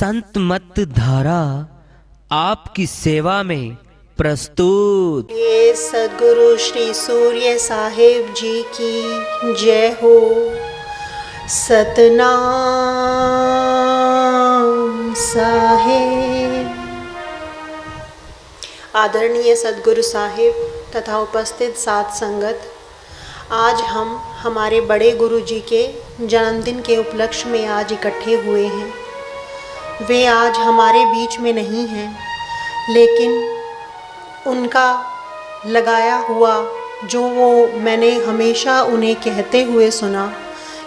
संत मत धारा आपकी सेवा में प्रस्तुत। ये सद्गुरु श्री सूर्य साहिब जी की जय हो। सतनाम साहिब। आदरणीय सद्गुरु साहिब तथा उपस्थित साध संगत, आज हम हमारे बड़े गुरु जी के जन्मदिन के उपलक्ष्य में आज इकट्ठे हुए हैं। वे आज हमारे बीच में नहीं हैं, लेकिन उनका लगाया हुआ जो वो मैंने हमेशा उन्हें कहते हुए सुना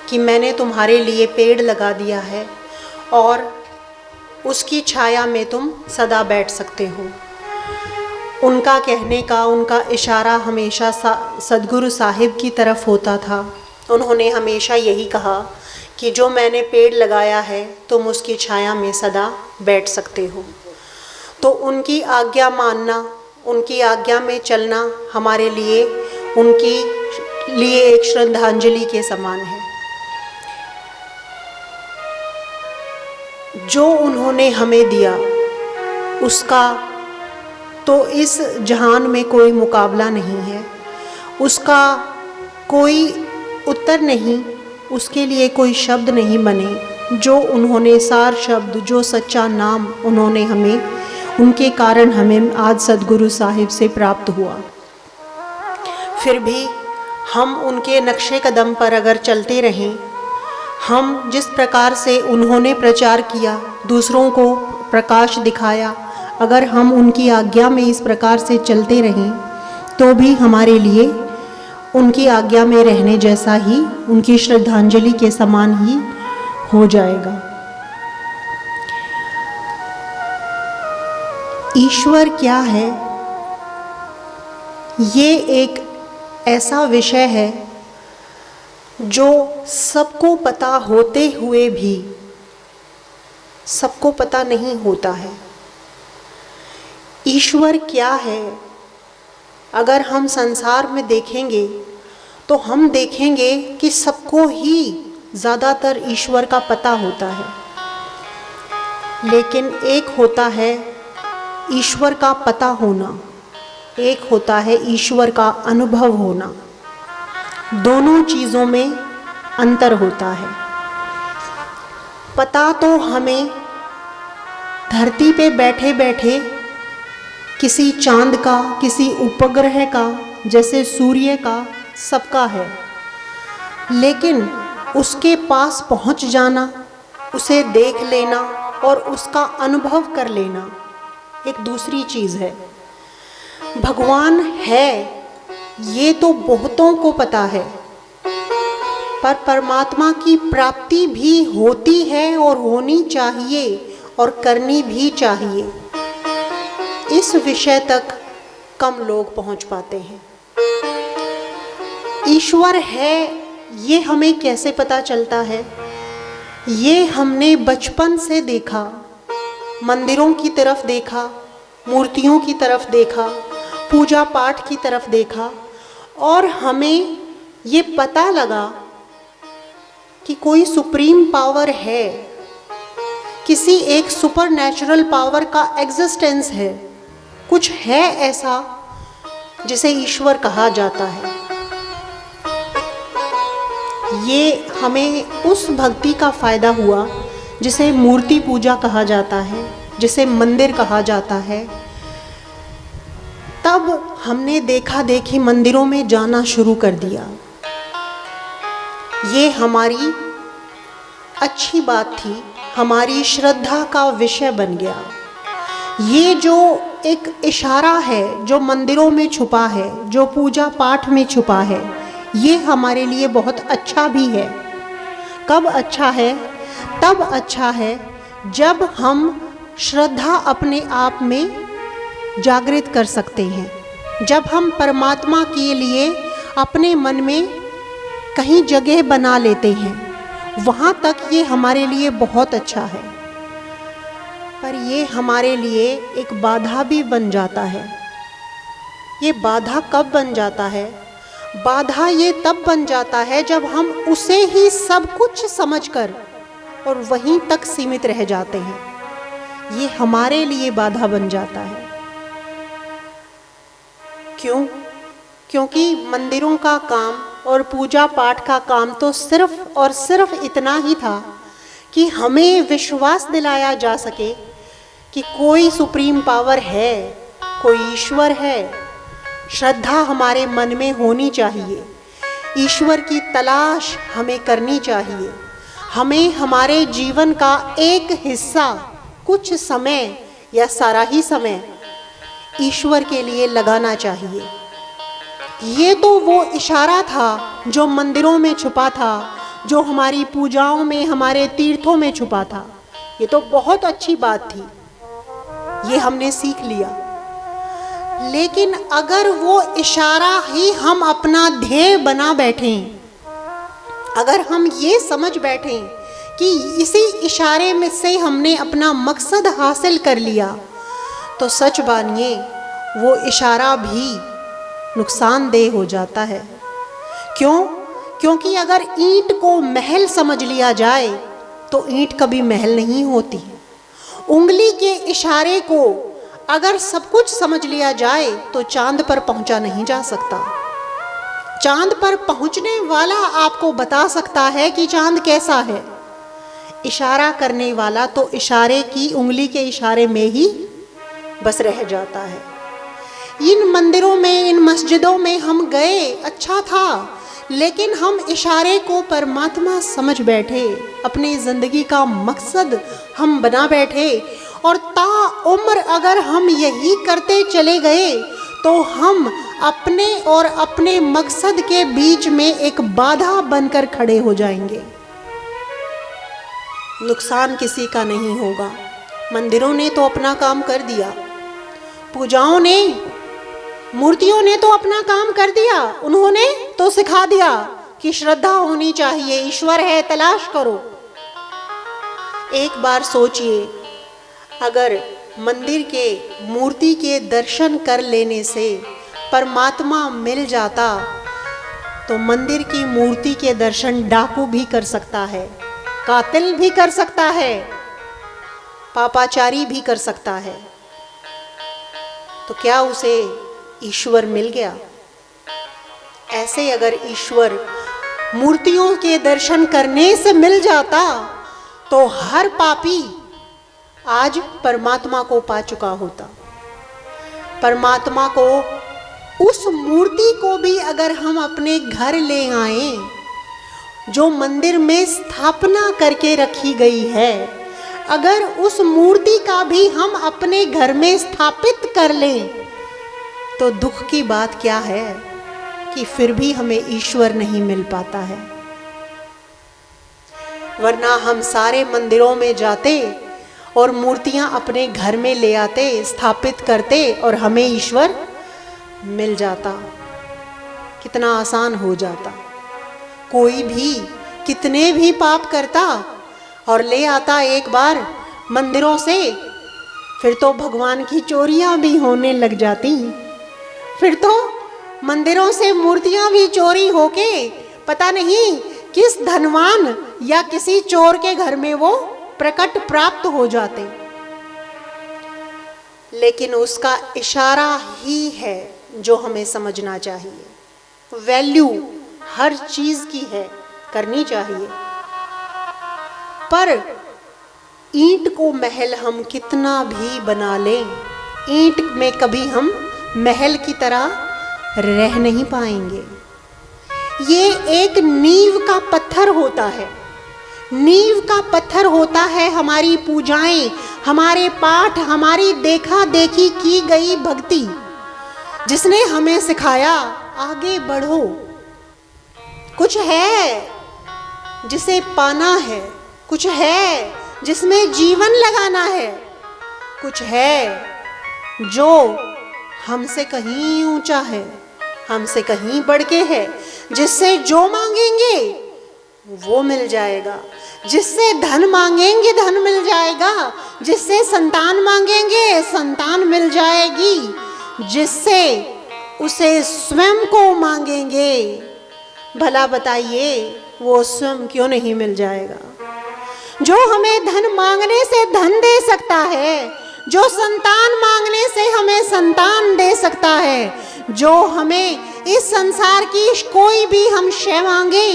कि मैंने तुम्हारे लिए पेड़ लगा दिया है और उसकी छाया में तुम सदा बैठ सकते हो। उनका कहने का, उनका इशारा हमेशा सद्गुरु साहिब की तरफ होता था। उन्होंने हमेशा यही कहा कि जो मैंने पेड़ लगाया है तुम उसकी छाया में सदा बैठ सकते हो। तो उनकी आज्ञा मानना, उनकी आज्ञा में चलना हमारे लिए, उनकी लिए एक श्रद्धांजलि के समान है। जो उन्होंने हमें दिया उसका तो इस जहान में कोई मुकाबला नहीं है, उसका कोई उत्तर नहीं, उसके लिए कोई शब्द नहीं बने। जो उन्होंने सार शब्द, जो सच्चा नाम उन्होंने हमें, उनके कारण हमें आज सद्गुरु साहिब से प्राप्त हुआ। फिर भी हम उनके नक्शे कदम पर अगर चलते रहें, हम जिस प्रकार से उन्होंने प्रचार किया, दूसरों को प्रकाश दिखाया, अगर हम उनकी आज्ञा में इस प्रकार से चलते रहें तो भी हमारे लिए उनकी आज्ञा में रहने जैसा ही, उनकी श्रद्धांजलि के समान ही हो जाएगा। ईश्वर क्या है, ये एक ऐसा विषय है जो सबको पता होते हुए भी सबको पता नहीं होता है। ईश्वर क्या है, अगर हम संसार में देखेंगे तो हम देखेंगे कि सबको ही ज़्यादातर ईश्वर का पता होता है, लेकिन एक होता है ईश्वर का पता होना, एक होता है ईश्वर का अनुभव होना। दोनों चीज़ों में अंतर होता है। पता तो हमें धरती पे बैठे बैठे किसी चांद का, किसी उपग्रह का, जैसे सूर्य का, सबका है, लेकिन उसके पास पहुंच जाना, उसे देख लेना और उसका अनुभव कर लेना एक दूसरी चीज़ है। भगवान है ये तो बहुतों को पता है, पर परमात्मा की प्राप्ति भी होती है और होनी चाहिए और करनी भी चाहिए। इस विषय तक कम लोग पहुंच पाते हैं। ईश्वर है ये हमें कैसे पता चलता है? ये हमने बचपन से देखा, मंदिरों की तरफ देखा, मूर्तियों की तरफ देखा, पूजा पाठ की तरफ देखा और हमें ये पता लगा कि कोई सुप्रीम पावर है, किसी एक सुपर नेचुरल पावर का एग्जिस्टेंस है, कुछ है ऐसा जिसे ईश्वर कहा जाता है। ये हमें उस भक्ति का फ़ायदा हुआ जिसे मूर्ति पूजा कहा जाता है, जिसे मंदिर कहा जाता है। तब हमने देखा देखी मंदिरों में जाना शुरू कर दिया। ये हमारी अच्छी बात थी, हमारी श्रद्धा का विषय बन गया। ये जो एक इशारा है, जो मंदिरों में छुपा है, जो पूजा पाठ में छुपा है, ये हमारे लिए बहुत अच्छा भी है। कब अच्छा है? तब अच्छा है जब हम श्रद्धा अपने आप में जागृत कर सकते हैं, जब हम परमात्मा के लिए अपने मन में कहीं जगह बना लेते हैं, वहाँ तक ये हमारे लिए बहुत अच्छा है। पर ये हमारे लिए एक बाधा भी बन जाता है। ये बाधा कब बन जाता है? बाधा ये तब बन जाता है जब हम उसे ही सब कुछ समझकर और वहीं तक सीमित रह जाते हैं। ये हमारे लिए बाधा बन जाता है। क्यों? क्योंकि मंदिरों का काम और पूजा पाठ का काम तो सिर्फ और सिर्फ इतना ही था कि हमें विश्वास दिलाया जा सके कि कोई सुप्रीम पावर है, कोई ईश्वर है। श्रद्धा हमारे मन में होनी चाहिए, ईश्वर की तलाश हमें करनी चाहिए। हमें हमारे जीवन का एक हिस्सा, कुछ समय या सारा ही समय ईश्वर के लिए लगाना चाहिए। ये तो वो इशारा था जो मंदिरों में छुपा था, जो हमारी पूजाओं में, हमारे तीर्थों में छुपा था। ये तो बहुत अच्छी बात थी, ये हमने सीख लिया। लेकिन अगर वो इशारा ही हम अपना ध्येय बना बैठें, अगर हम ये समझ बैठें कि इसी इशारे में से हमने अपना मकसद हासिल कर लिया, तो सच मानिए वो इशारा भी नुकसानदेह हो जाता है। क्यों? क्योंकि अगर ईंट को महल समझ लिया जाए तो ईंट कभी महल नहीं होती। उंगली के इशारे को अगर सब कुछ समझ लिया जाए तो चांद पर पहुंचा नहीं जा सकता। चांद पर पहुंचने वाला आपको बता सकता है कि चांद कैसा है, इशारा करने वाला तो इशारे की, उंगली के इशारे में ही बस रह जाता है। इन मंदिरों में, इन मस्जिदों में हम गए, अच्छा था, लेकिन हम इशारे को परमात्मा समझ बैठे, अपनी ज़िंदगी का मकसद हम बना बैठे, और ताउम्र अगर हम यही करते चले गए तो हम अपने और अपने मकसद के बीच में एक बाधा बनकर खड़े हो जाएंगे। नुकसान किसी का नहीं होगा। मंदिरों ने तो अपना काम कर दिया, पूजाओं ने, मूर्तियों ने तो अपना काम कर दिया। उन्होंने तो सिखा दिया कि श्रद्धा होनी चाहिए, ईश्वर है, तलाश करो। एक बार सोचिए, अगर मंदिर के, मूर्ति के दर्शन कर लेने से परमात्मा मिल जाता तो मंदिर की मूर्ति के दर्शन डाकू भी कर सकता है, कातिल भी कर सकता है, पापाचारी भी कर सकता है। तो क्या उसे ईश्वर मिल गया? ऐसे अगर ईश्वर मूर्तियों के दर्शन करने से मिल जाता तो हर पापी आज परमात्मा को पा चुका होता। परमात्मा को, उस मूर्ति को भी अगर हम अपने घर ले आए, जो मंदिर में स्थापना करके रखी गई है, अगर उस मूर्ति का भी हम अपने घर में स्थापित कर लें, तो दुख की बात क्या है कि फिर भी हमें ईश्वर नहीं मिल पाता है। वरना हम सारे मंदिरों में जाते और मूर्तियां अपने घर में ले आते, स्थापित करते और हमें ईश्वर मिल जाता। कितना आसान हो जाता। कोई भी कितने भी पाप करता और ले आता एक बार मंदिरों से, फिर तो भगवान की चोरियां भी होने लग जाती। फिर तो मंदिरों से मूर्तियां भी चोरी होके पता नहीं किस धनवान या किसी चोर के घर में वो प्रकट प्राप्त हो जाते। लेकिन उसका इशारा ही है जो हमें समझना चाहिए। वैल्यू हर चीज की है, करनी चाहिए। पर ईंट को महल हम कितना भी बना लें, ईंट में कभी हम महल की तरह रह नहीं पाएंगे। ये एक नींव का पत्थर होता है। नींव का पत्थर होता है हमारी पूजाएं, हमारे पाठ, हमारी देखा देखी की गई भक्ति, जिसने हमें सिखाया आगे बढ़ो। कुछ है जिसे पाना है, कुछ है जिसमें जीवन लगाना है, कुछ है जो हमसे कहीं ऊंचा है, हमसे कहीं बढ़ के है, जिससे जो मांगेंगे वो मिल जाएगा, जिससे धन मांगेंगे धन मिल जाएगा, जिससे संतान मांगेंगे संतान मिल जाएगी, जिससे उसे स्वयं को मांगेंगे, भला बताइए वो स्वयं क्यों नहीं मिल जाएगा। जो हमें धन मांगने से धन दे सकता है, जो संतान मांगने से हमें संतान दे सकता है, जो हमें इस संसार की कोई भी हम शय मांगे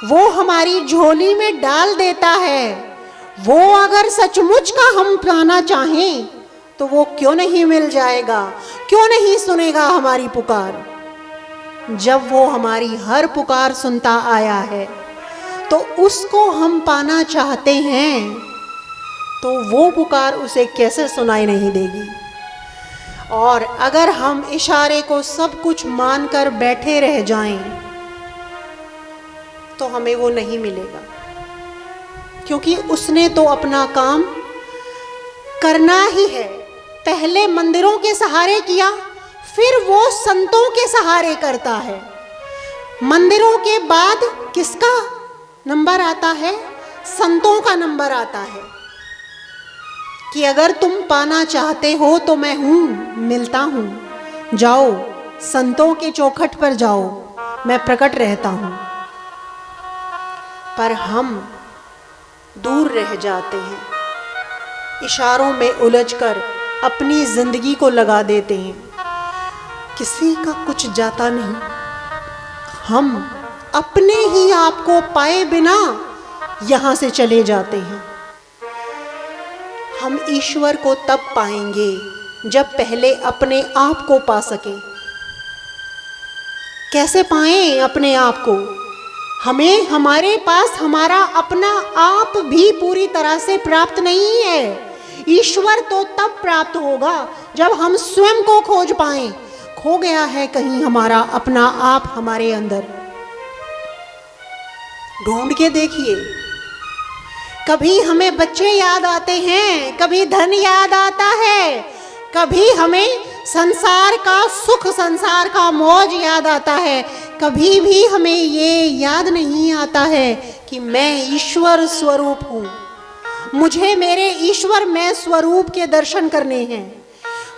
वो हमारी झोली में डाल देता है, वो अगर सचमुच का हम पाना चाहें तो वो क्यों नहीं मिल जाएगा, क्यों नहीं सुनेगा हमारी पुकार। जब वो हमारी हर पुकार सुनता आया है तो उसको हम पाना चाहते हैं तो वो पुकार उसे कैसे सुनाई नहीं देगी। और अगर हम इशारे को सब कुछ मानकर बैठे रह जाएं तो हमें वो नहीं मिलेगा, क्योंकि उसने तो अपना काम करना ही है। पहले मंदिरों के सहारे किया, फिर वो संतों के सहारे करता है। मंदिरों के बाद किसका नंबर आता है? संतों का नंबर आता है कि अगर तुम पाना चाहते हो तो मैं हूं, मिलता हूं, जाओ संतों के चौखट पर जाओ, मैं प्रकट रहता हूं। पर हम दूर रह जाते हैं, इशारों में उलझकर अपनी जिंदगी को लगा देते हैं, किसी का कुछ जाता नहीं। हम अपने ही आप को पाए बिना यहां से चले जाते हैं। हम ईश्वर को तब पाएंगे जब पहले अपने आप को पा सके। कैसे पाएं अपने आप को? हमें हमारे पास हमारा अपना आप भी पूरी तरह से प्राप्त नहीं है। ईश्वर तो तब प्राप्त होगा जब हम स्वयं को खोज पाएं। खो गया है कहीं हमारा अपना आप हमारे अंदर? ढूंढ के देखिए। कभी हमें बच्चे याद आते हैं, कभी धन याद आता है, कभी हमें संसार का सुख, संसार का मौज याद आता है। कभी भी हमें ये याद नहीं आता है कि मैं ईश्वर स्वरूप हूँ, मुझे मेरे ईश्वर में स्वरूप के दर्शन करने हैं।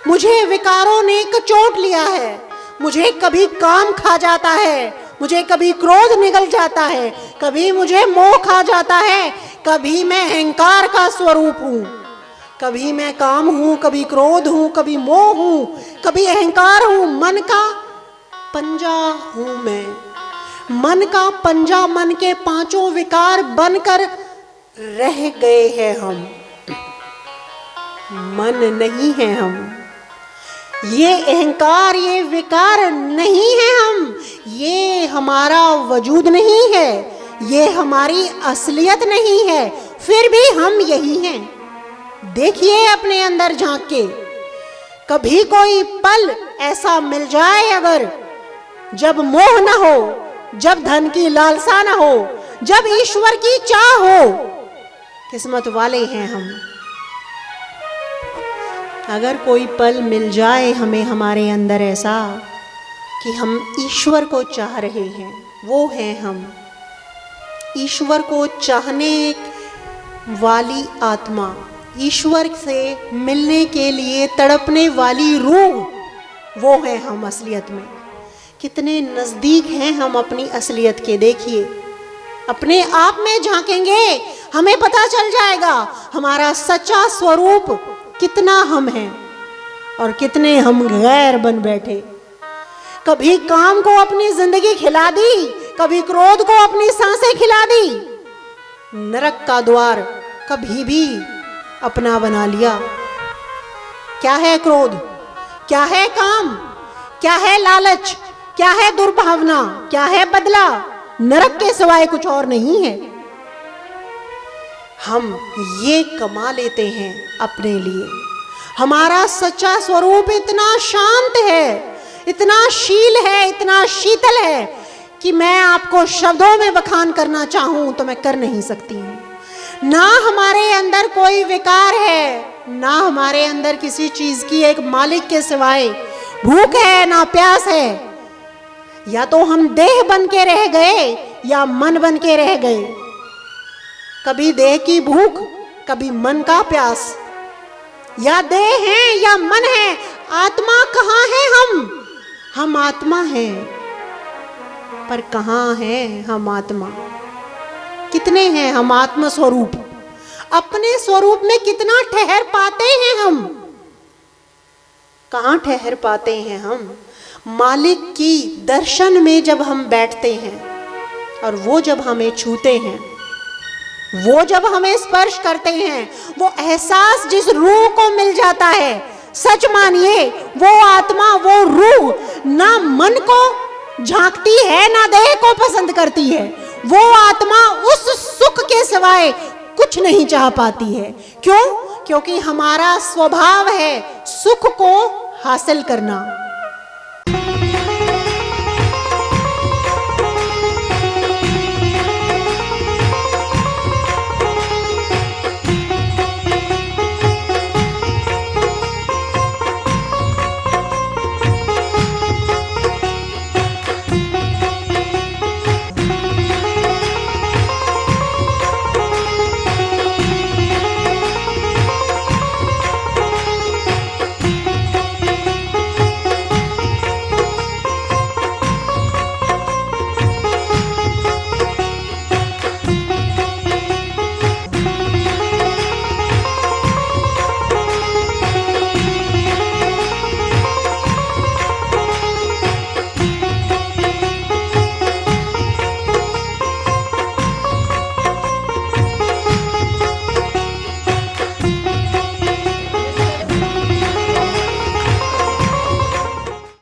मुझे विकारों ने कचोट लिया है, मुझे कभी काम खा जाता है, मुझे कभी क्रोध निगल जाता है, कभी मुझे मोह खा जाता है, कभी मैं अहंकार का स्वरूप हूँ, कभी मैं काम हूँ, कभी क्रोध हूँ, कभी मोह हूँ, कभी अहंकार हूँ। मन का पंजा हूँ मैं, मन का पंजा, मन के पांचों विकार बनकर रह गए हैं हम। मन नहीं है हम, ये अहंकार, ये विकार नहीं है हम, ये हमारा वजूद नहीं है, ये हमारी असलियत नहीं है, फिर भी हम यही हैं। देखिए अपने अंदर झांक के। कभी कोई पल ऐसा मिल जाए अगर, जब मोह न हो, जब धन की लालसा न हो, जब ईश्वर की चाह हो, किस्मत वाले हैं हम। अगर कोई पल मिल जाए हमें हमारे अंदर ऐसा कि हम ईश्वर को चाह रहे हैं, वो हैं हम। ईश्वर को चाहने वाली आत्मा, ईश्वर से मिलने के लिए तड़पने वाली रूह, वो है हम असलियत में। कितने नज़दीक हैं हम अपनी असलियत के। देखिए, अपने आप में झांकेंगे, हमें पता चल जाएगा हमारा सच्चा स्वरूप कितना हम हैं और कितने हम गैर बन बैठे। कभी काम को अपनी जिंदगी खिला दी, कभी क्रोध को अपनी सांसें खिला दी। नरक का द्वार कभी भी अपना बना लिया। क्या है क्रोध, क्या है काम, क्या है लालच, क्या है दुर्भावना, क्या है बदला? नरक के सिवाय कुछ और नहीं है। हम ये कमा लेते हैं अपने लिए। हमारा सच्चा स्वरूप इतना शांत है, इतना शील है, इतना शीतल है कि मैं आपको शब्दों में बखान करना चाहूं तो मैं कर नहीं सकती हूं। ना हमारे अंदर कोई विकार है, ना हमारे अंदर किसी चीज की एक मालिक के सिवाय भूख है, ना प्यास है। या तो हम देह बन के रह गए या मन बन के रह गए। कभी देह की भूख, कभी मन का प्यास। या देह है या मन है। आत्मा कहाँ है? हम आत्मा हैं, पर कहाँ है हम आत्मा? कितने हैं हम आत्म स्वरूप? अपने स्वरूप में कितना ठहर पाते हैं हम? कहाँ ठहर पाते हैं हम? मालिक की दर्शन में जब हम बैठते हैं और वो जब हमें छूते हैं, वो जब हमें स्पर्श करते हैं, वो एहसास जिस रूह को मिल जाता है, सच मानिए वो आत्मा, वो रूह ना मन को झांकती है ना देह को पसंद करती है। वो आत्मा उस सुख के सिवाय कुछ नहीं चाह पाती है। क्यों? क्योंकि हमारा स्वभाव है सुख को हासिल करना।